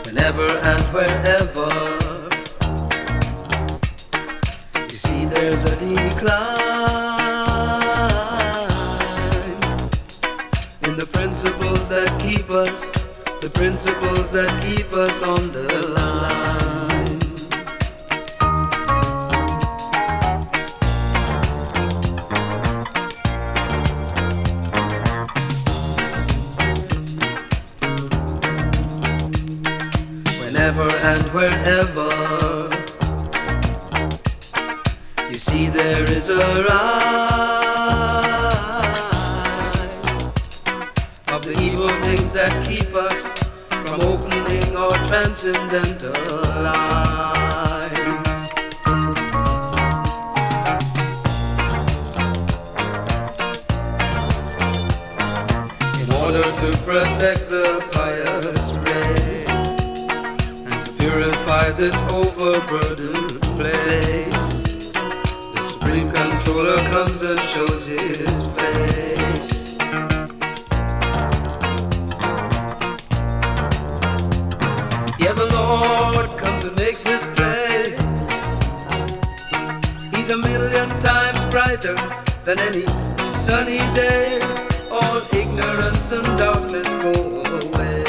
whenever and wherever you see there's a decline in the principles that keep us, the principles that keep us on the line. Whenever and wherever you see there is a rise of the evil things that keep us from opening our transcendental lives. In order to protect the pious race and to purify this overburdened place, the Supreme Controller comes and shows his face. Yeah, the Lord comes and makes his play. He's a million times brighter than any sunny day. All ignorance and darkness go away.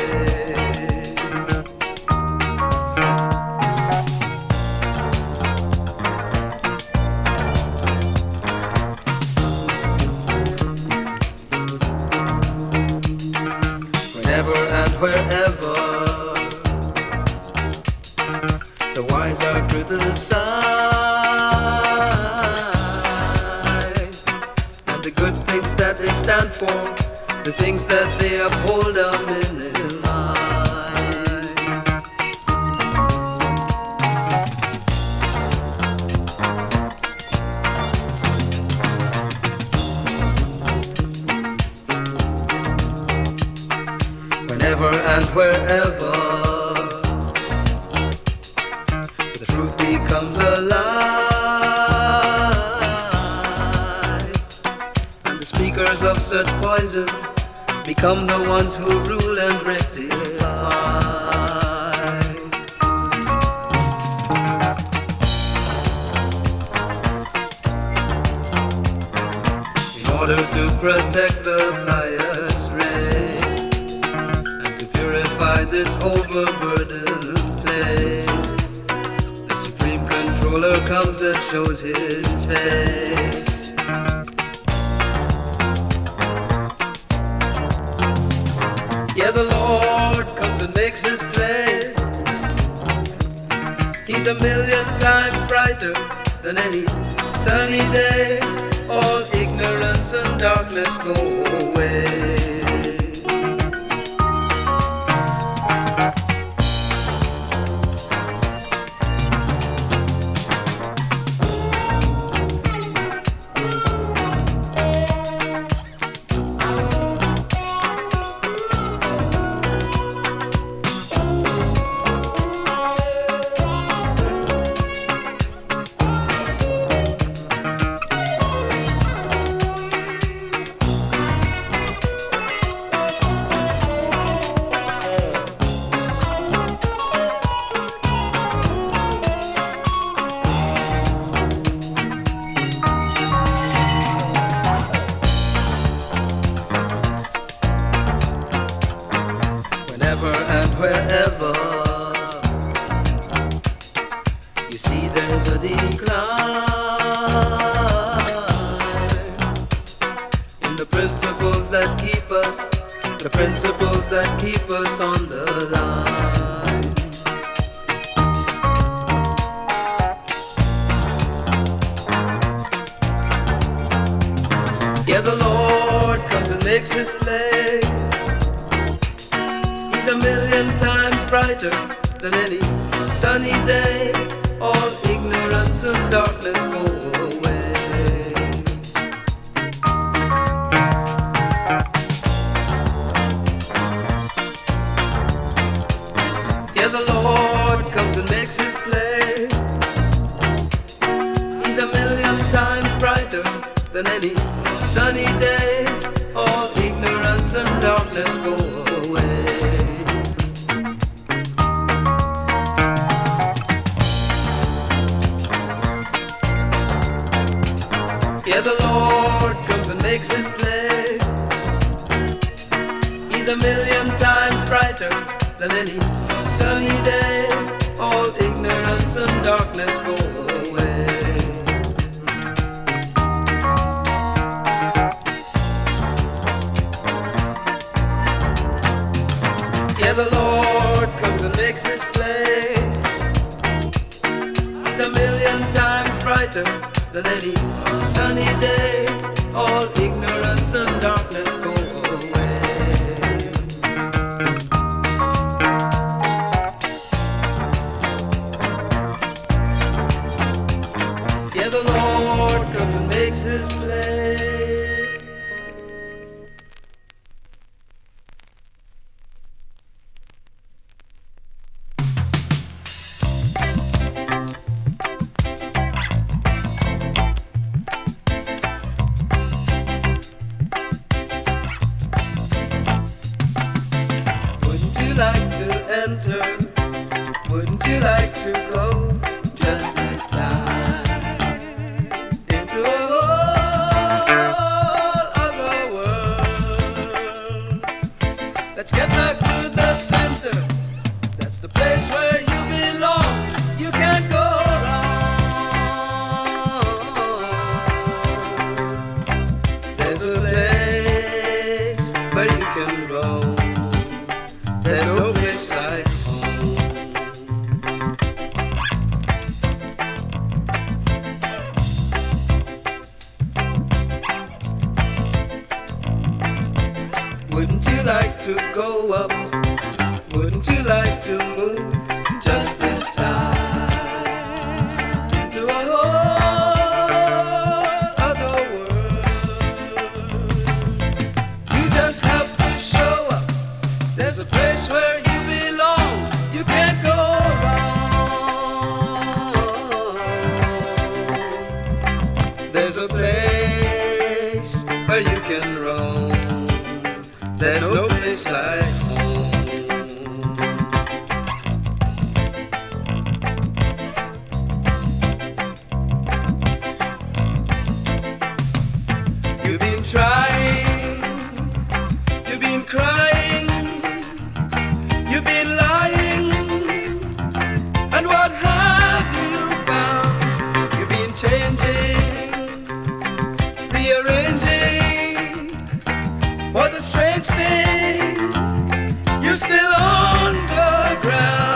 Whenever and wherever the wise are criticized, and the good things that they stand for, the things that they uphold are minimized. Whenever and wherever the truth becomes alive, and the speakers of such poison become the ones who rule and rectify. In order to protect the pious race and to purify this overburdened place, the Supreme Controller comes and shows his face. Yeah, the Lord comes and makes his play. He's a million times brighter than any sunny day. All ignorance and darkness go away. Whenever and wherever you see there's a decline in the principles that keep us, the principles that keep us on the line. Yeah, the Lord comes and makes his play. He's a million times brighter than any sunny day. All ignorance and darkness go away. Yeah, the Lord comes and makes his play. He's a million times brighter than any sunny day. All ignorance and darkness go away. Yeah, the Lord comes and makes his play. He's a million times brighter than any sunny day. All ignorance and darkness go away. Yeah, the Lord comes and makes his play. He's a million times brighter than any sunny day. All ignorance and darkness go away. Yeah, the Lord comes and makes his play. Wouldn't you like to go just this time into a whole other world? Let's get back to the center. That's the place where you belong. You can't go wrong. There's a place where you can roam. There's no place like home. Wouldn't you like to go up? Wouldn't you like to move just this time into a whole other world? You just have to show up. There's a place where you belong. You can't go wrong. There's a place where you can roam. There's no place like home. You've been trying, you've been crying, you've been lying, and what have you found? You've been changing, rearranging, but the strange thing, you're still on the ground.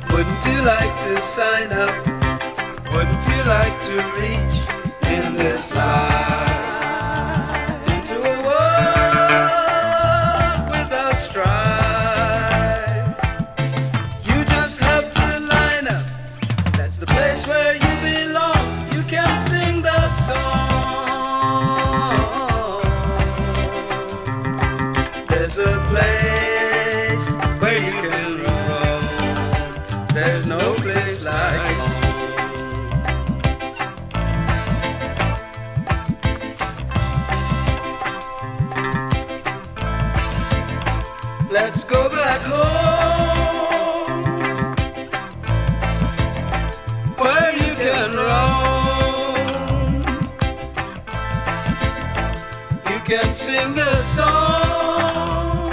Wouldn't you like to sign up? Wouldn't you like to reach in this life into a world without strife? You just have to line up. That's the place where you belong. You can sing the song. There's a place where you can roam. There's no place like home. Let's go back home, where you can roam. You can sing the song,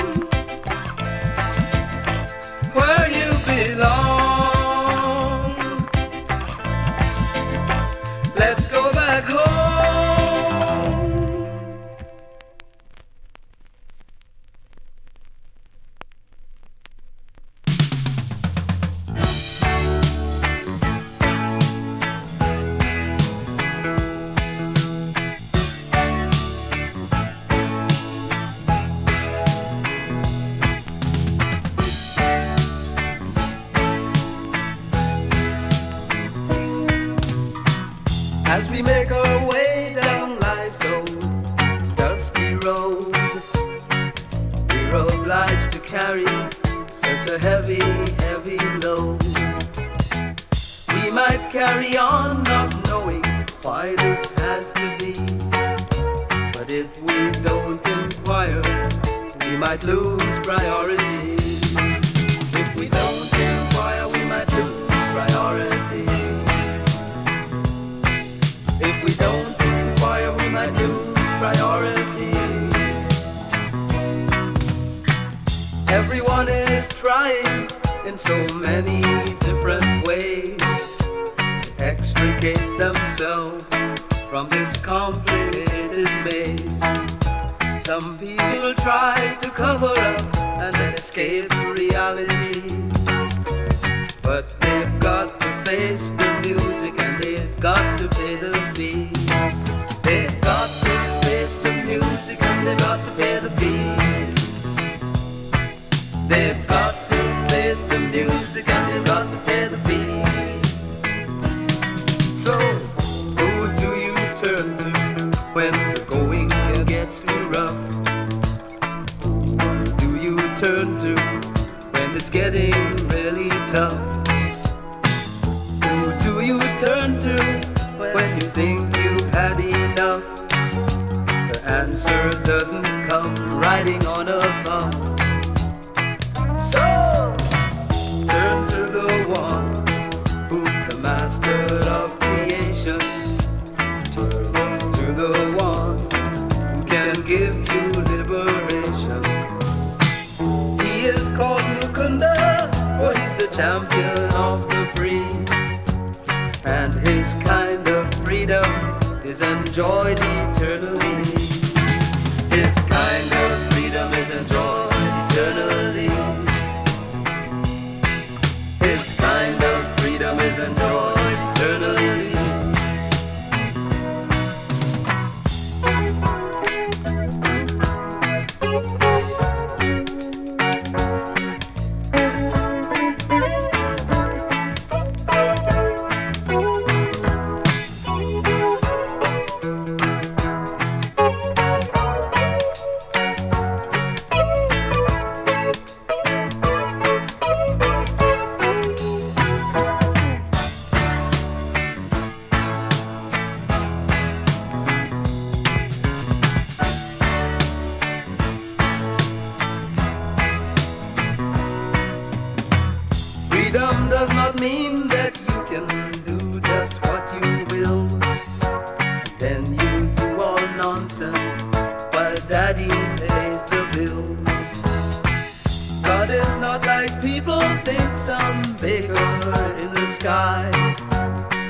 where you belong. Let's go back home. As we make our way down life's old dusty road, we're obliged to carry such a heavy, heavy load. We might carry on not knowing why this has to be, but if we don't inquire, we might lose priority. If we don't inquire, we might lose priority. If we don't inquire, we might lose priority. Everyone is trying in so many different ways to extricate themselves from this complicated maze. Some people try to cover up and escape reality, but they've got to face the music and they've got to pay the fee. They've got to face the music and they've got to pay the fee. They've got to face the music and they've got to pay the fee. So, who do you turn to when the going gets too rough? Who do you turn to when it's getting really tough? Who do you turn to when you think you've had enough? The answer doesn't come riding on a puff. So, turn to the one who's the master of creation. Turn to the one who can give you liberation. He is called Mukunda, for he's the champion of the free, and his kind of freedom is enjoyed eternally. His kind of freedom is enjoyed eternally. His kind of freedom is enjoyed eternally. Freedom does not mean that you can do just what you will, and then you do all nonsense while daddy pays the bill. God is not like people think, some baker in the sky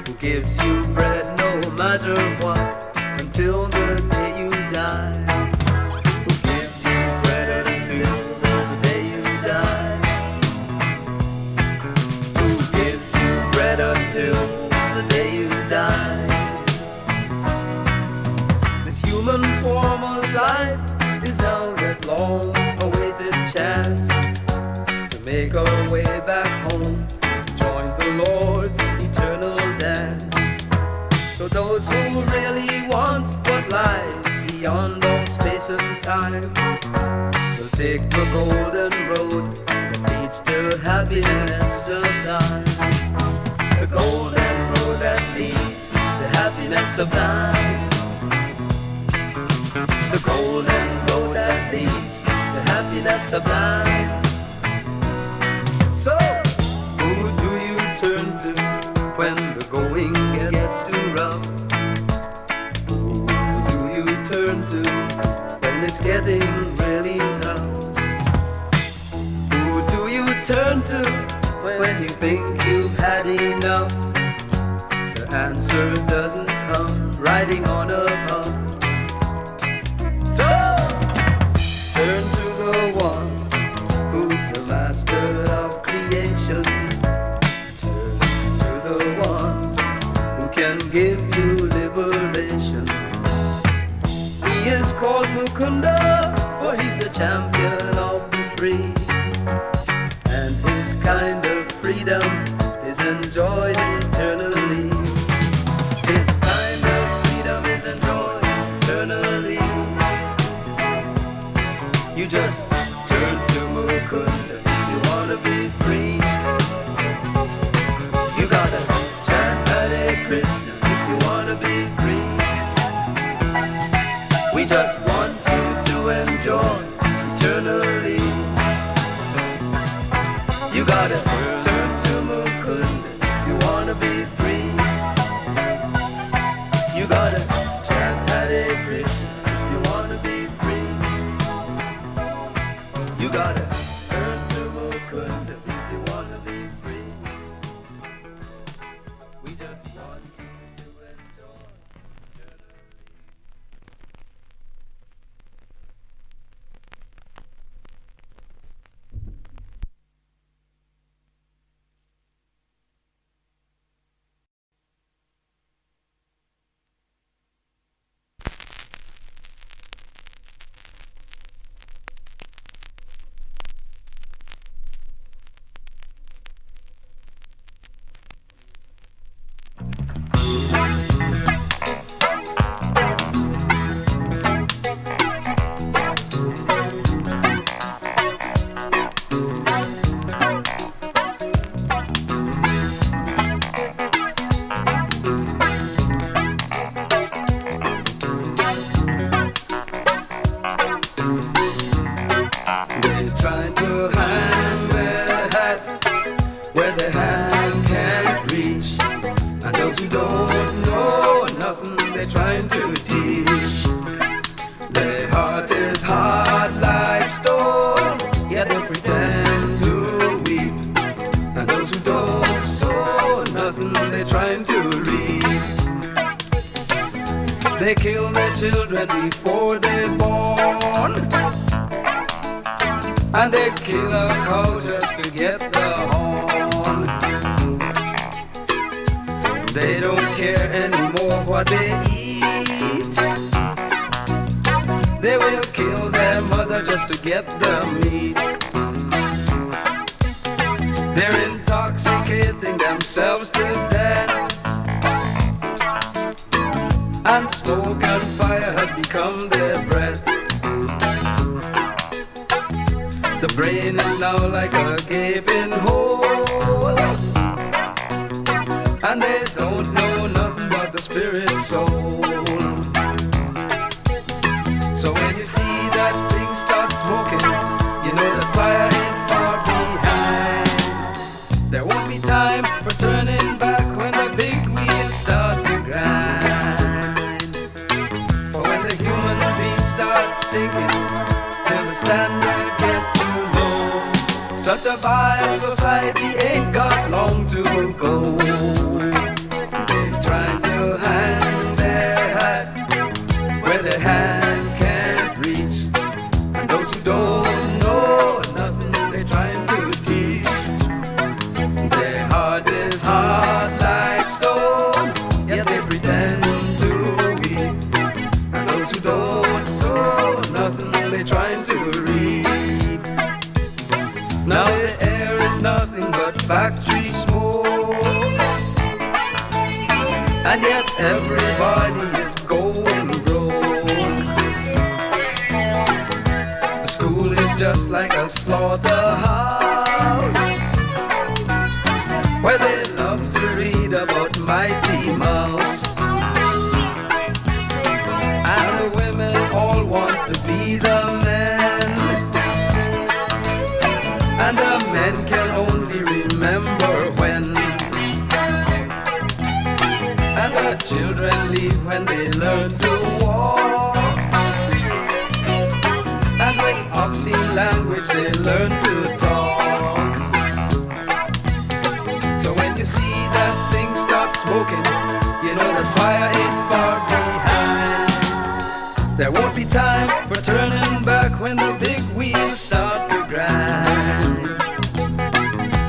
who gives you bread no matter what until the day you die. Who gives you bread until the day you die. Until the day you die. This human form of life is now that long-awaited chance to make our way back home, join the Lord's eternal dance. So those who really want what lies beyond all space and time will take the golden road that leads to happiness sublime. The golden road that leads to happiness sublime. The golden road that leads to happiness sublime. So, who do you turn to when the going gets too rough? Who do you turn to when it's getting really tough? Who do you turn to when you think you've had enough? The answer doesn't come riding on a puff. So, turn to the one who's the master of creation. Turn to the one who can give you liberation. He is called Mukunda, for he's the champion of the free, and his kind of freedom is enjoyed eternally. His kind You gotta chant Hare Krishna if you wanna be free. We just want you to enjoy eternally. You gotta turn to Mukunda if you wanna be free. You gotta chant Hare Krishna if you wanna be free. You gotta turn to Mukunda if you wanna be free. We just want you to enjoy eternally. They're trying to hang their hat where their hand can't reach, and those who don't know nothing they're trying to teach. Their heart is hard like stone, yet they pretend to weep, and those who don't sow nothing they're trying to reap. They kill their children before they're born, and they kill a cow just to get the horn. They don't care anymore what they eat. They will kill their mother just to get the meat. They're intoxicating themselves to death, and smoke and fire has become their breath. The brain is now like a gaping hole, and they don't know nothing but the spirit soul. So when you see that thing start smoking, you know the fire ain't far behind. There won't be time for turning back when the big wheels start to grind. For when the human beings start sinking till the standard gets too low, such a vile society ain't got long to go. They're trying to hang their hat where their hand can't reach, and those who don't know nothing they're trying to teach. Their heart is hard like stone, yet they pretend to weep, and those who don't sow nothing they're trying to reap. Now the air is nothing but factory smoke, and yet everybody is going broke. The school is just like a slaughterhouse, where they love to read about Mighty Mouse, and the women all want to be the men, and the men can only remember when, and the children leave when they learn to walk, and with obscene language they learn to talk. So when you see that thing start smoking, you know that fire ain't far behind. There won't be time for turning back when the big wheels start to grind.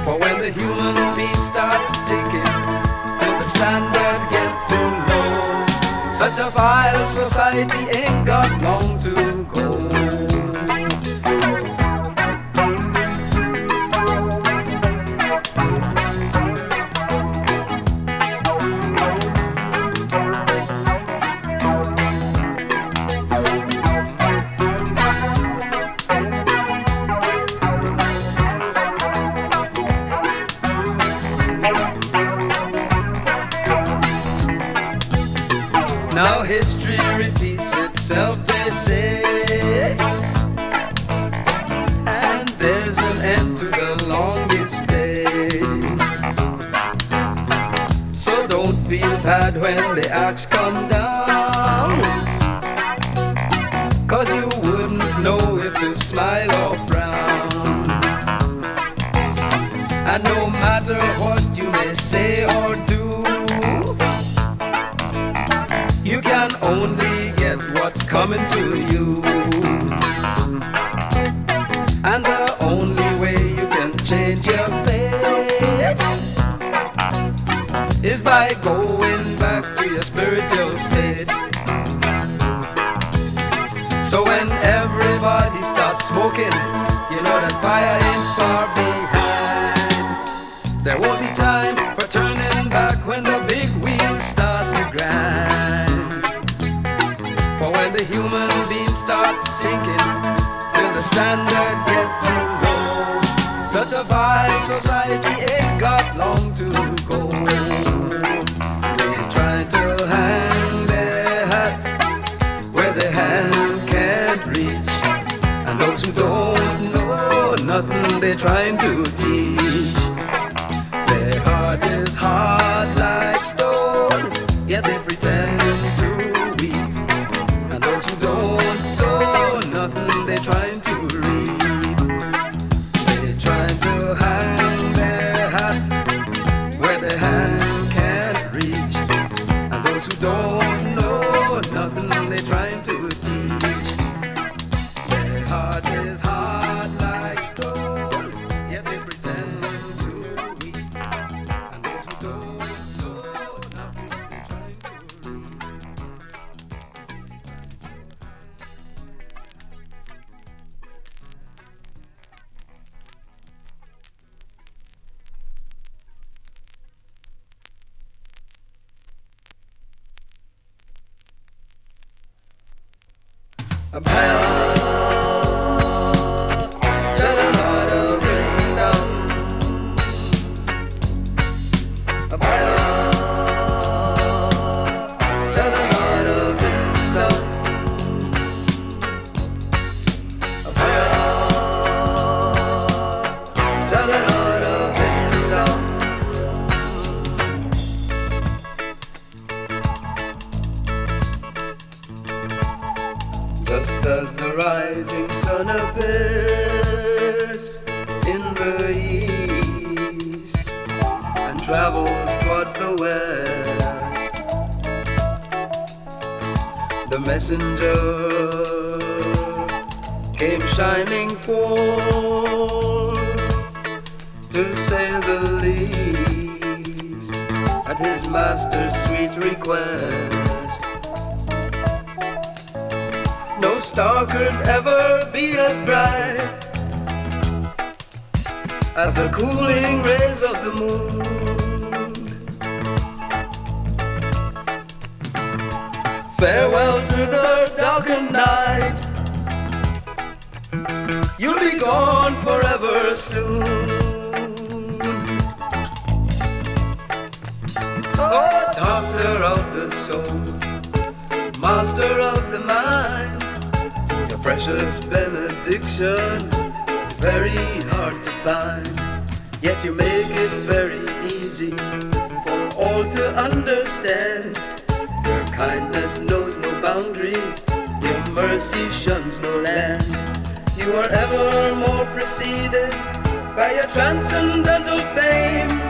For when the human beings start sinking till the standard get too low, such a vile society ain't got long to go. Now history repeats itself, they say, and there's an end to the longest day. So don't feel bad when the axe comes down, 'cause you wouldn't know if to smile or frown. And no matter what you may say or do, you can only get what's coming to you. And the only way you can change your fate is by going back to your spiritual state. So when everybody starts smoking, you know that fire ain't far behind. There won't be time for turning back when the big wheels start to grind. For when the human being starts sinking, till the standard get too low, such a vile society ain't got long to go. They try to hang their hat where their hand can't reach, and those who don't know nothing they're trying to teach. Their heart is hard like stone, yet they pretend to weep, and those who don't sow nothing they're trying to reap. They're trying to hang their hat where their hand can't reach, and those who don't know nothing they're trying to teach. Their heart is hard like stone, yet they pretend to weep, and those who don't sow nothing they're trying to reap. Abhaya, Jalanara Vrindam. Abhaya, Jalanara Vrindam. Abhaya, Jalanara Vrindam. Just as the rising sun appears in the east and travels towards the west, the messenger came shining forth, to say the least, at his master's sweet request. No star could ever be as bright as the cooling rays of the moon. Farewell to the darkened night, you'll be gone forever soon. Oh, doctor of the soul, master of the mind, your precious benediction is very hard to find. Yet you make it very easy for all to understand. Your kindness knows no boundary, your mercy shuns no land. You are evermore preceded by your transcendental fame.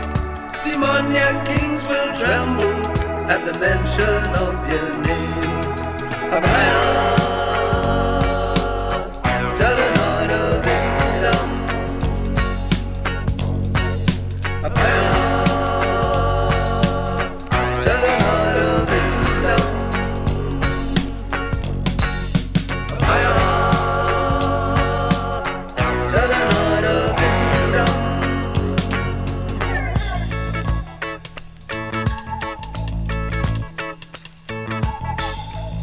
Demoniac kings will tremble at the mention of your name. Abhaya, Jalanara Vrindam. Abhaya, Jalanara Vrindam. Abhaya, Jalanara Vrindam.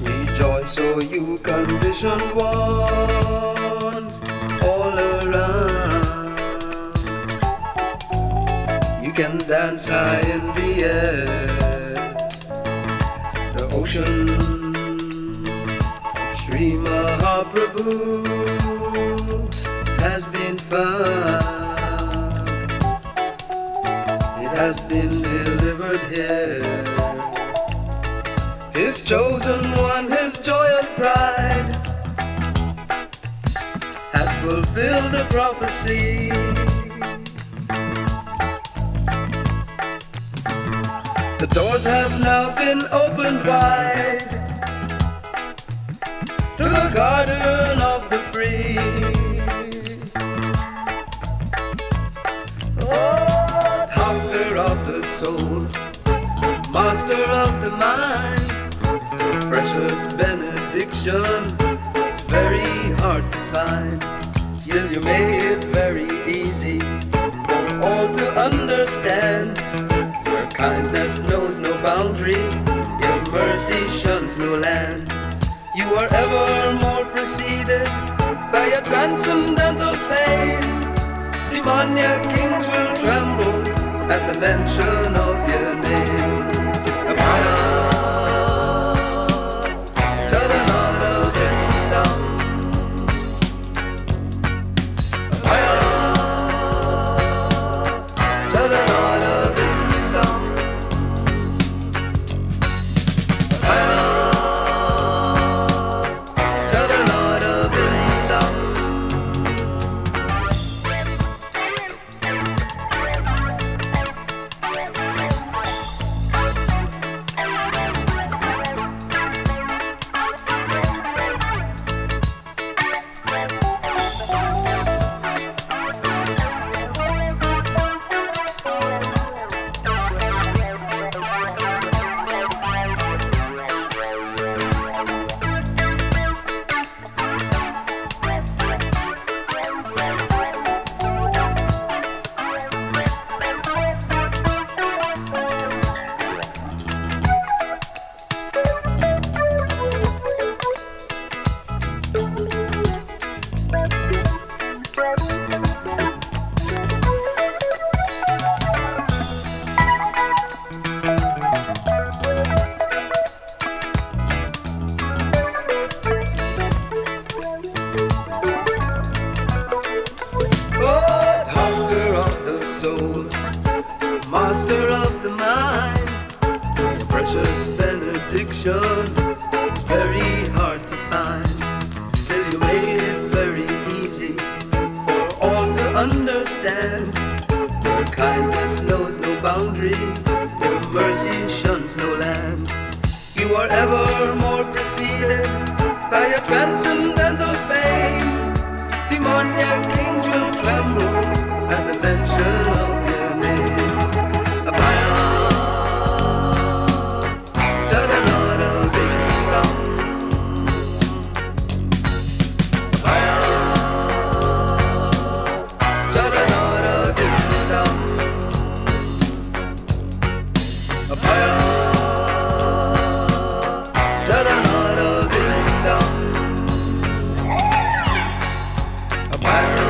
Rejoice, so you conditioned ones all around. You can dance high in the air. The devotion of Sri Mahaprabhu has been found. It has been delivered here. His chosen one, his joy and pride, has fulfilled the prophecy. The doors have now been opened wide to the garden of the free. Oh, doctor of the soul, master of the mind, precious benediction is very hard to find. Still you make it very easy for all to understand. Your kindness knows no boundary, your mercy shuns no land. You are evermore preceded by a transcendental fame. Demoniac kings will tremble at the mention of your name. Abhaya, Charanara Vrindam. Abhaya, Charanara Vrindam. Abhaya, Charanara Vrindam. Soul, master of the mind, your precious benediction is very hard to find. Still you made it very easy for all to understand. Your kindness knows no boundary, your mercy shuns no land. You are evermore preceded by a transcendental fame. Demoniac kings will tremble at the mention of your name. Abhaya, Charanara Vrindam. Abhaya, Charanara Vrindam. Abhaya, Charanara Vrindam. Abhaya,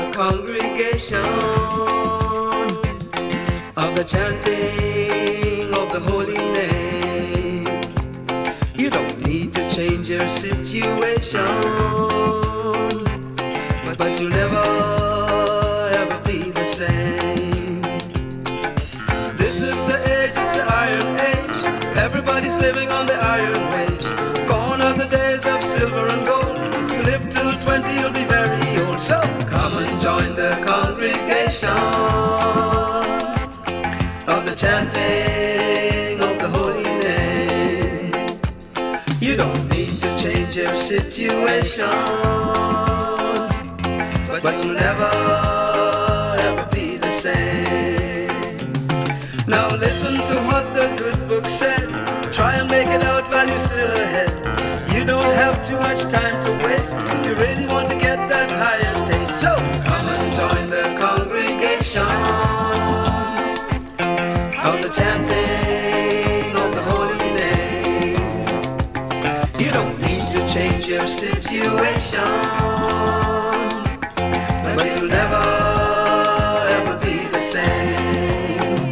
the congregation of the chanting of the holy name. You don't need to change your situation, but you'll never ever be the same. This is the age, it's the iron age. Everybody's living on the iron wage. Gone are the days of silver and gold. If you live till 20, you'll be very old. So come and join the congregation of the chanting of the holy name. You don't need to change your situation, but you'll never ever be the same. Now listen to what the good book said. Try and make it out while you're still ahead. You don't have too much time to waste if you really want to get that higher taste. So come and join the congregation of the chanting of the holy name. You don't need to change your situation, but you'll never ever be the same.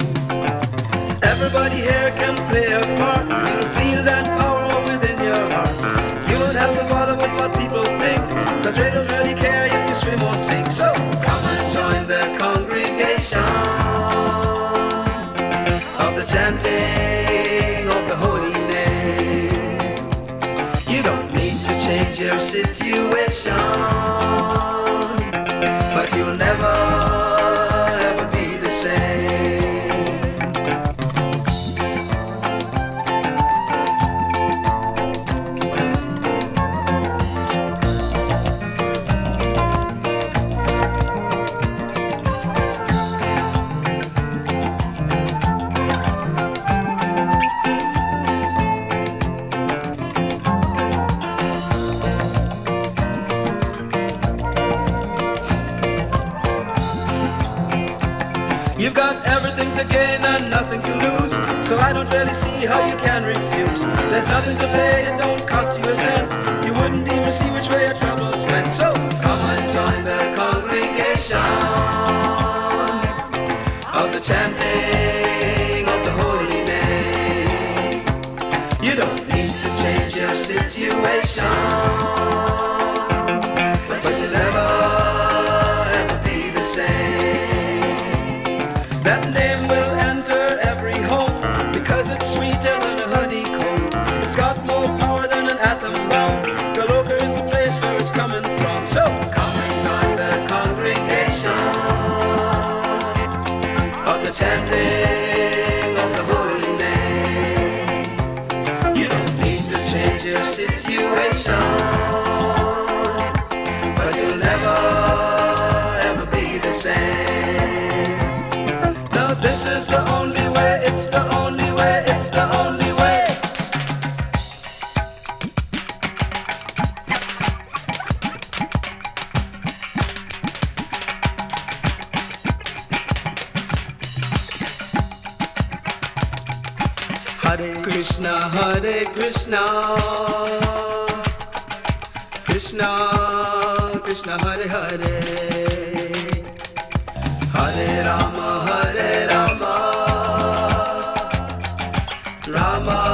Everybody here can play a part. You'll feel that power within your heart. You won't have to bother with what people think, cause they don't really care if you swim or sink. So come and join the congregation of the chanting of the holy name. You don't need to change your situation, but you'll never ever be the same. You've got everything to gain and nothing to lose, so I don't really see how you can refuse. There's nothing to pay, it don't cost you a cent. You wouldn't even see which way your troubles went. So come and join the congregation of the chanting of the holy name. You don't need to change your situation, but you'll never ever be the same. That name will enter every home because it's sweeter than a honeycomb. It's got more power than an atom bomb. The Loka is the place where it's coming from. So come and join the congregation of the chanting of the holy name. You don't need to change your situation, but you'll never ever be the same. This is the only way, it's the only way, it's the only way. Hare Krishna, Krishna Krishna Hare Hare, Hare Rama, Rama